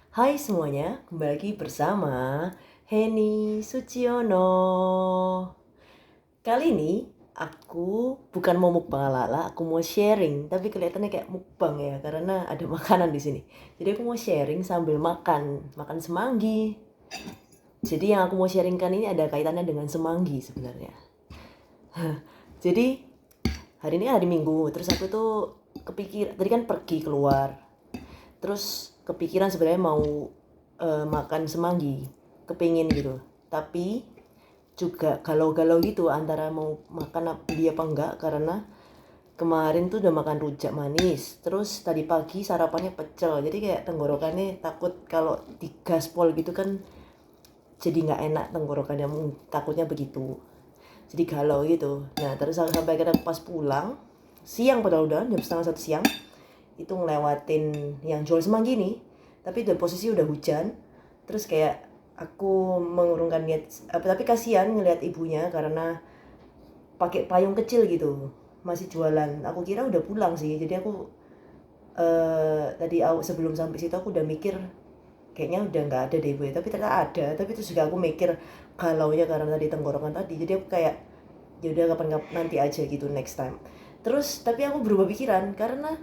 Hai semuanya, kembali lagi bersama Heni Suciono. Kali ini aku bukan mau mukbang ala-ala, aku mau sharing, tapi kelihatannya kayak mukbang ya karena ada makanan di sini. Jadi aku mau sharing sambil makan semanggi. Jadi yang aku mau sharingkan ini ada kaitannya dengan semanggi sebenarnya. Jadi hari ini hari Minggu, terus aku tuh tadi kan pergi keluar, terus kepikiran sebenarnya mau makan semanggi, kepingin gitu, tapi juga galau-galau gitu antara mau makan beli apa enggak, karena kemarin tuh udah makan rujak manis, terus tadi pagi sarapannya pecel, jadi kayak tenggorokannya takut kalau digaspol gitu kan, jadi nggak enak tenggorokannya, takutnya begitu, jadi galau gitu. Nah terus sampai akhirnya pas pulang siang, padahal udah jam setengah satu siang, itu ngelewatin yang jual semanggi nih, tapi dalam posisi udah hujan. Terus kayak aku mengurungkan niat tapi kasihan ngelihat ibunya karena pakai payung kecil gitu masih jualan. Aku kira udah pulang sih, jadi aku tadi sebelum sampai situ aku udah mikir kayaknya udah nggak ada deh ibunya, tapi ternyata ada. Tapi terus juga aku mikir kalau ya karena tadi tenggorokan tadi, jadi aku kayak ya udah kapan-kapan nanti aja gitu, next time. Terus tapi aku berubah pikiran karena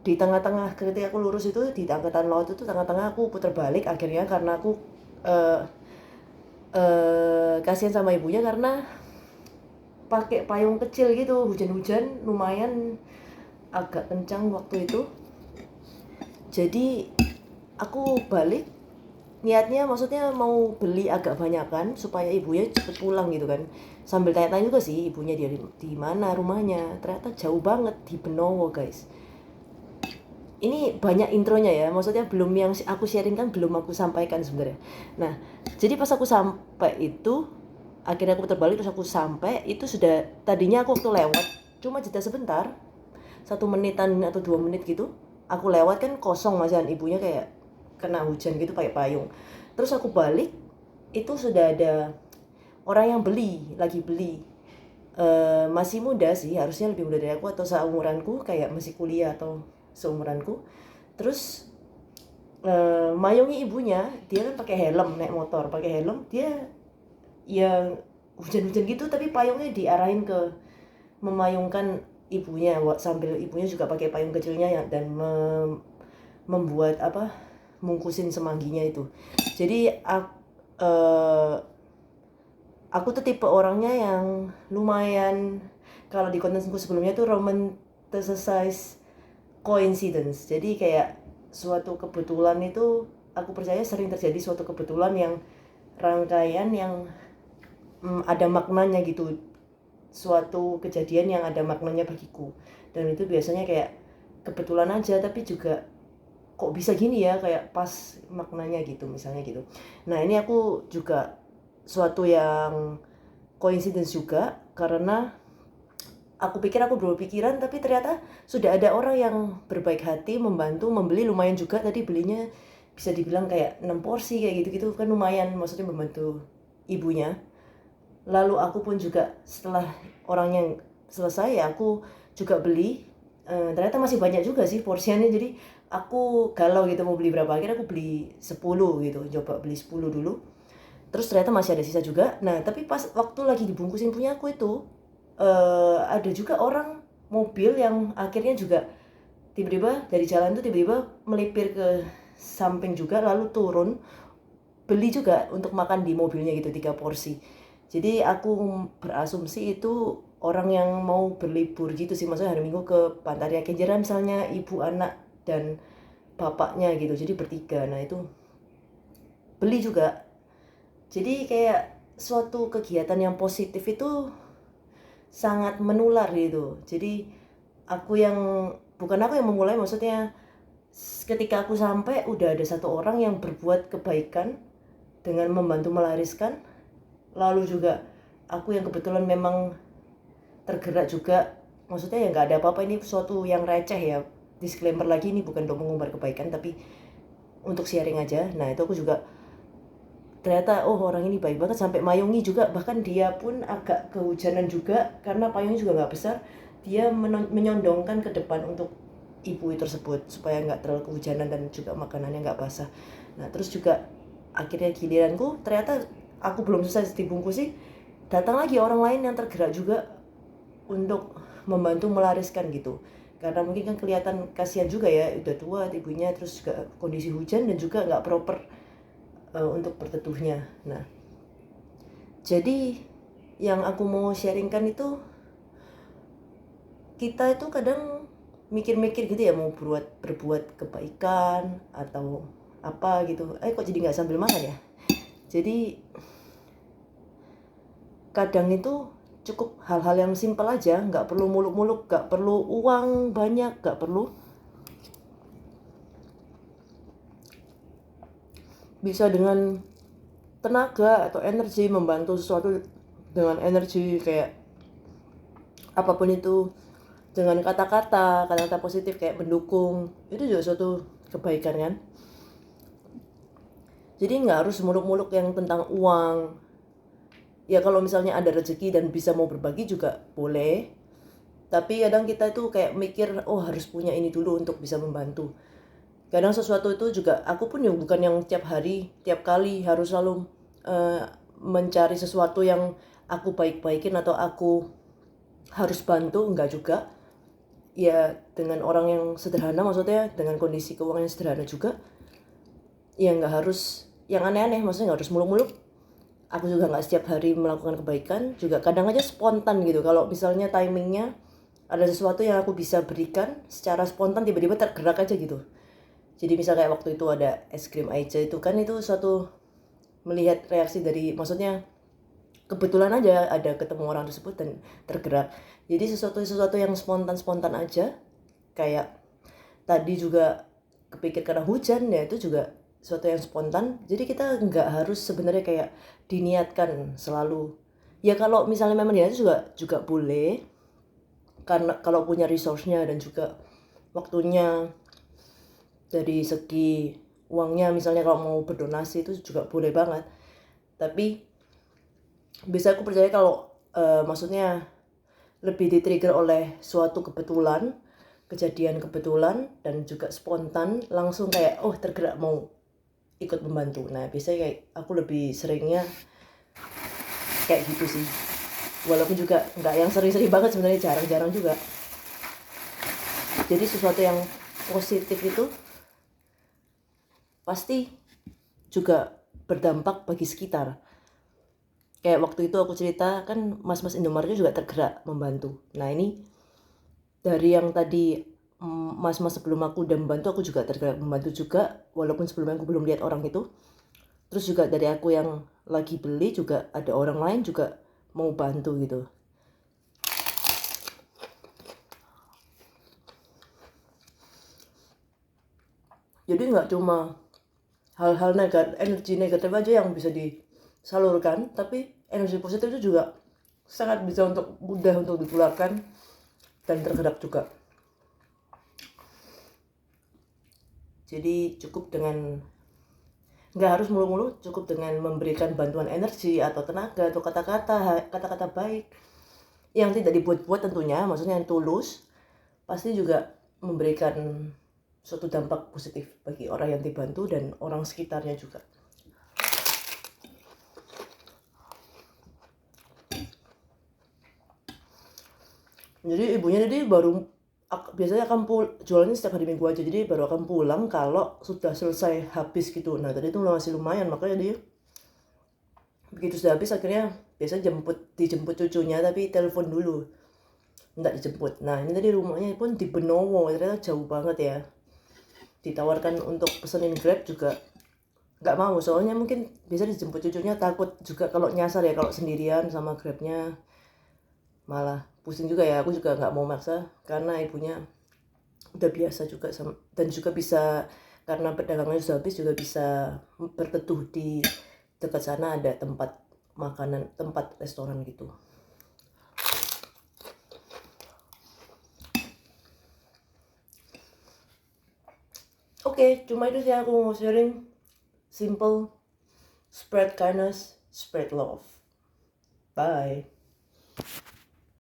di tengah-tengah ketika aku lurus itu di angkatan laut itu, tengah-tengah aku putar balik akhirnya karena aku uh, kasihan sama ibunya karena pakai payung kecil gitu, hujan-hujan lumayan agak kencang waktu itu. Jadi aku balik niatnya maksudnya mau beli agak banyakan supaya ibunya cepet pulang gitu kan, sambil tanya-tanya juga sih ibunya dia di mana rumahnya. Ternyata jauh banget di Benowo guys. Ini banyak intronya ya, maksudnya belum yang aku sharing kan belum aku sampaikan sebenarnya. Nah jadi pas aku sampai itu, akhirnya aku terbalik, terus aku sampai itu sudah, tadinya aku waktu lewat cuma jeda sebentar, 1 menitan atau 2 menit gitu, aku lewat kan kosong masihan, ibunya kayak kena hujan gitu pakai payung. Terus aku balik itu sudah ada orang yang lagi beli. Masih muda sih, harusnya lebih muda dari aku atau seumuranku, kayak masih kuliah atau seumuranku. Terus mayungi ibunya, dia kan pakai helm, naik motor pakai helm, dia yang hujan-hujan gitu tapi payungnya diarahin ke memayungkan ibunya, sambil ibunya juga pakai payung kecilnya ya, dan membuat apa, mungkusin semangginya itu. Jadi aku tuh tipe orangnya yang lumayan, kalau di kontenku sebelumnya tuh romanticize coincidence. Jadi kayak suatu kebetulan itu, aku percaya sering terjadi suatu kebetulan yang rangkaian yang ada maknanya gitu, suatu kejadian yang ada maknanya bagiku. Dan itu biasanya kayak kebetulan aja, tapi juga kok bisa gini ya, kayak pas maknanya gitu misalnya gitu. Nah ini aku juga suatu yang coincidence juga, karena aku pikir aku berpikiran, tapi ternyata sudah ada orang yang berbaik hati membantu membeli, lumayan juga tadi belinya, bisa dibilang kayak 6 porsi kayak gitu-gitu kan, lumayan maksudnya membantu ibunya. Lalu aku pun juga setelah orangnya selesai ya aku juga beli. Ternyata masih banyak juga sih porsiannya, jadi aku galau gitu mau beli berapa, akhirnya aku beli 10 gitu, coba beli 10 dulu. Terus ternyata masih ada sisa juga. Nah tapi pas waktu lagi dibungkusin punya aku itu, ada juga orang mobil yang akhirnya juga tiba-tiba dari jalan tuh tiba-tiba melipir ke samping juga, lalu turun beli juga untuk makan di mobilnya gitu, 3 porsi. Jadi aku berasumsi itu orang yang mau berlibur gitu sih, maksudnya hari Minggu ke Pantai Raya Kenjeran misalnya, ibu, anak, dan bapaknya gitu, jadi bertiga. Nah itu beli juga. Jadi kayak suatu kegiatan yang positif itu sangat menular gitu. Jadi bukan aku yang memulai, maksudnya ketika aku sampai udah ada satu orang yang berbuat kebaikan dengan membantu melariskan. Lalu juga aku yang kebetulan memang tergerak juga, maksudnya ya nggak ada apa-apa, ini suatu yang receh ya, disclaimer lagi, ini bukan untuk mengumbar kebaikan tapi untuk sharing aja. Nah itu aku juga ternyata oh orang ini baik banget, sampai mayungi juga, bahkan dia pun agak kehujanan juga karena payungnya juga nggak besar, dia menyondongkan ke depan untuk ibu tersebut supaya nggak terlalu kehujanan dan juga makanannya nggak basah. Nah terus juga akhirnya giliranku, ternyata aku belum selesai dibungkus sih, datang lagi orang lain yang tergerak juga untuk membantu melariskan gitu, karena mungkin kan kelihatan kasihan juga ya, udah tua ibunya, terus juga kondisi hujan dan juga nggak proper untuk berteduhnya. Nah jadi yang aku mau sharingkan itu, kita itu kadang mikir-mikir gitu ya, mau berbuat kebaikan atau apa gitu. Kok jadi nggak sambil makan ya. Jadi kadang itu cukup hal-hal yang simpel aja, nggak perlu muluk-muluk, nggak perlu uang banyak, nggak perlu. Bisa dengan tenaga atau energi, membantu sesuatu dengan energi kayak apapun itu, dengan kata-kata positif kayak mendukung, itu juga suatu kebaikan kan. Jadi nggak harus muluk-muluk yang tentang uang. Ya kalau misalnya ada rezeki dan bisa mau berbagi juga boleh. Tapi kadang kita itu kayak mikir, oh harus punya ini dulu untuk bisa membantu. Kadang sesuatu itu juga, aku pun yang bukan yang tiap hari, tiap kali harus selalu mencari sesuatu yang aku baik-baikin atau aku harus bantu, enggak juga. Ya dengan orang yang sederhana, maksudnya dengan kondisi keuangan yang sederhana juga. Ya nggak harus yang aneh-aneh, maksudnya nggak harus muluk-muluk. Aku juga nggak setiap hari melakukan kebaikan, juga kadang aja spontan gitu. Kalau misalnya timingnya ada sesuatu yang aku bisa berikan secara spontan, tiba-tiba tergerak aja gitu. Jadi misalnya kayak waktu itu ada es krim Aicha itu kan, itu suatu melihat reaksi dari, maksudnya kebetulan aja ada ketemu orang tersebut dan tergerak. Jadi sesuatu yang spontan aja. Kayak tadi juga kepikir karena hujan ya, itu juga sesuatu yang spontan. Jadi kita nggak harus sebenarnya kayak diniatkan selalu. Ya kalau misalnya memang diniatkan juga boleh, karena kalau punya resource-nya dan juga waktunya. Dari segi uangnya misalnya kalau mau berdonasi itu juga boleh banget. Tapi bisa aku percaya kalau maksudnya lebih di-trigger oleh suatu kebetulan, kejadian kebetulan dan juga spontan, langsung kayak oh tergerak mau ikut membantu. Nah biasanya kayak aku lebih seringnya kayak gitu sih. Walaupun juga nggak yang sering-sering banget sebenarnya, jarang-jarang juga. Jadi sesuatu yang positif itu pasti juga berdampak bagi sekitar. Kayak waktu itu aku cerita kan, mas-mas Indomaret juga tergerak membantu. Nah ini dari yang tadi mas-mas sebelum aku udah membantu, aku juga tergerak membantu juga, walaupun sebelumnya aku belum lihat orang itu. Terus juga dari aku yang lagi beli juga ada orang lain juga mau bantu gitu. Jadi nggak cuma hal-hal energi negatif aja yang bisa disalurkan, tapi energi positif itu juga sangat bisa untuk mudah untuk dikeluarkan dan tergerak juga. Jadi cukup dengan, nggak harus mulu-mulu, cukup dengan memberikan bantuan energi atau tenaga atau kata-kata baik yang tidak dibuat-buat tentunya, maksudnya yang tulus, pasti juga memberikan suatu dampak positif bagi orang yang dibantu dan orang sekitarnya juga. Jadi ibunya jadi baru biasanya akan jualannya setiap hari Minggu aja, jadi baru akan pulang kalau sudah selesai habis gitu. Nah tadi itu masih lumayan, makanya dia begitu sudah habis akhirnya biasanya dijemput cucunya, tapi telepon dulu, nggak dijemput. Nah ini tadi rumahnya pun di Benowo, ternyata jauh banget ya. Ditawarkan untuk pesenin Grab juga nggak mau, soalnya mungkin bisa dijemput cucunya, takut juga kalau nyasar ya, kalau sendirian sama Grabnya malah pusing juga ya. Aku juga nggak mau maksa karena ibunya udah biasa juga dan juga bisa, karena perdagangannya sudah habis, juga bisa berteduh di dekat sana, ada tempat makanan, tempat restoran gitu. Oke, cuma itu sih aku mau sharing. Simple, spread kindness, spread love. Bye.